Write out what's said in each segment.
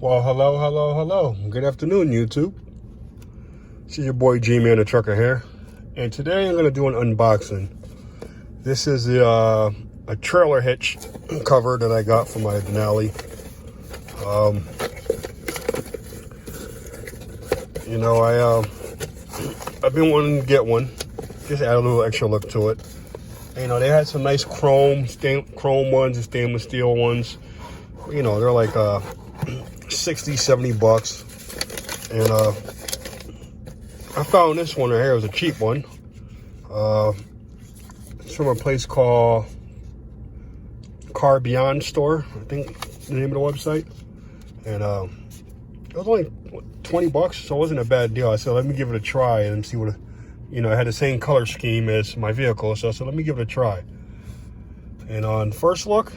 Well, hello. Good afternoon, YouTube. This is your boy G-Man the Trucker here. And today I'm going to do an unboxing. This is a trailer hitch cover that I got for my Denali. I've been wanting to get one. Just add a little extra look to it. And, they had some nice chrome ones and stainless steel ones. They're like 60, 70 bucks. And I found this one right here. It was a cheap one. It's from a place called Car Beyond Store, I think the name of the website. And it was only 20 bucks, so it wasn't a bad deal. I said, let me give it a try and see what, it had the same color scheme as my vehicle. So I said, let me give it a try. And on first look,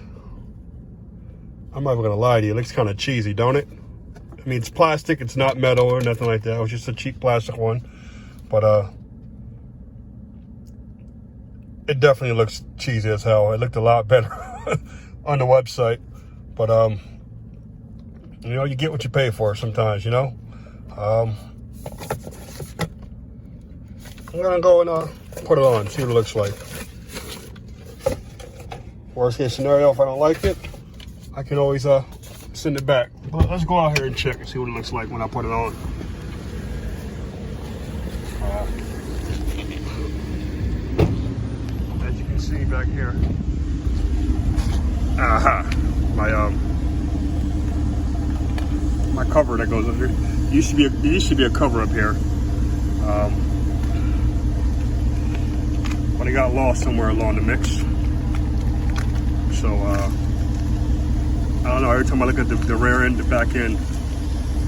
I'm not even gonna lie to you, it looks kind of cheesy, don't it? I mean, it's plastic, it's not metal or nothing like that. It was just a cheap plastic one. But it definitely looks cheesy as hell. It looked a lot better on the website. But you get what you pay for sometimes, I'm gonna go and put it on, see what it looks like. Worst case scenario, if I don't like it, I can always send it back. But let's go out here and check and see what it looks like when I put it on. As you can see back here, my cover that goes under. There used to be a cover up here, but it got lost somewhere along the mix. So I don't know. Every time I look at the rear end, the back end,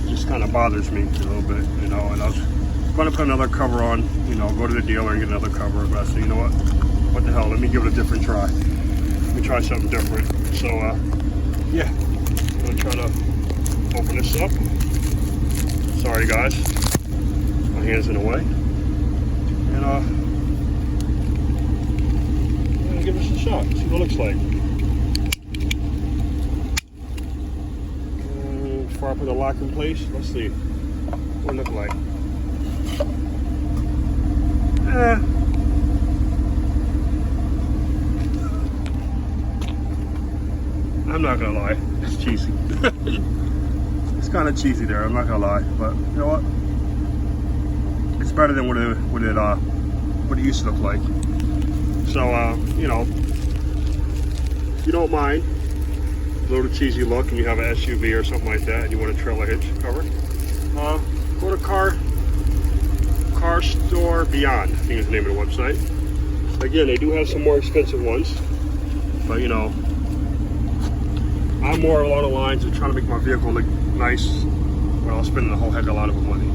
it just kind of bothers me a little bit, And I was going to put another cover on, go to the dealer and get another cover. But I said, you know what the hell? Let me give it a different try. Let me try something different. So yeah, I'm gonna try to open this up. Sorry guys, my hand's in the way. And I'm gonna give this a shot, see what it looks like. And before I put the lock in place, let's see what it looks like. I'm not gonna lie, it's cheesy. It's kind of cheesy there, I'm not gonna lie, but you know what? It's better than what it used to look like. So if you don't mind a little cheesy look and you have an SUV or something like that and you want a trailer hitch cover, go to Car Store Beyond, I think is the name of the website. Again, they do have some more expensive ones, but I'm more along the lines of trying to make my vehicle look nice without spending a whole heck of a lot of money.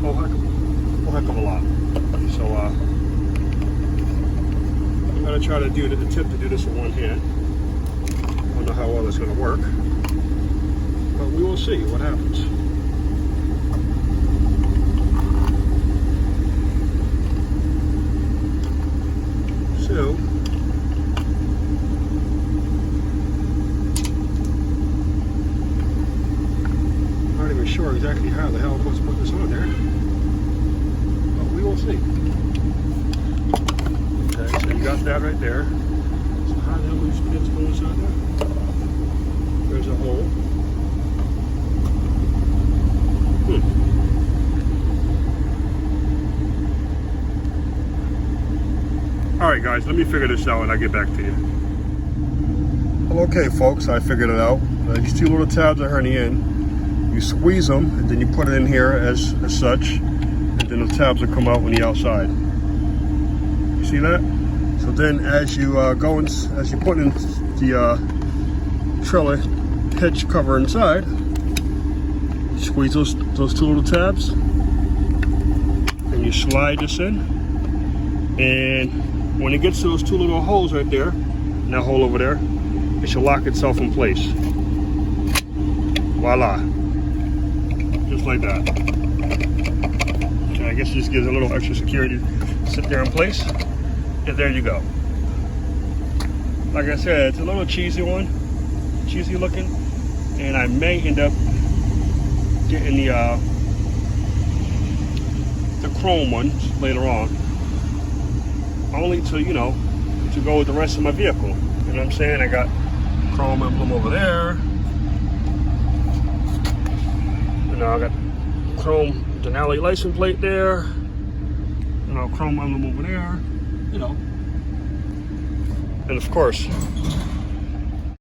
Whole heck of a lot. So I'm gonna try to attempt to do this with one hand. I don't know how well it's gonna work, but we will see what happens. So sure exactly how the hell I'm supposed to put this on there, but we will see. Okay, so you got that right there. So how the hell do these pins go inside there? There's a hole. Alright guys, let me figure this out and I'll get back to you. Well, okay folks, I figured it out. These two little tabs are on the end. You squeeze them and then you put it in here as such, and then the tabs will come out on the outside. You see that? So then as you as you put in the trailer hitch cover inside, you squeeze those two little tabs and you slide this in, and when it gets to those two little holes right there, and that hole over there, it should lock itself in place. Voila. Just like that. Okay, I guess it just gives a little extra security to sit there in place. And there you go. Like I said, it's a little cheesy looking, and I may end up getting the chrome ones later on, only to, you know, to go with the rest of my vehicle. You know what I'm saying? I got chrome emblem over there. You know, I got chrome Denali license plate there. You know, chrome emblem over there. You know, and of course,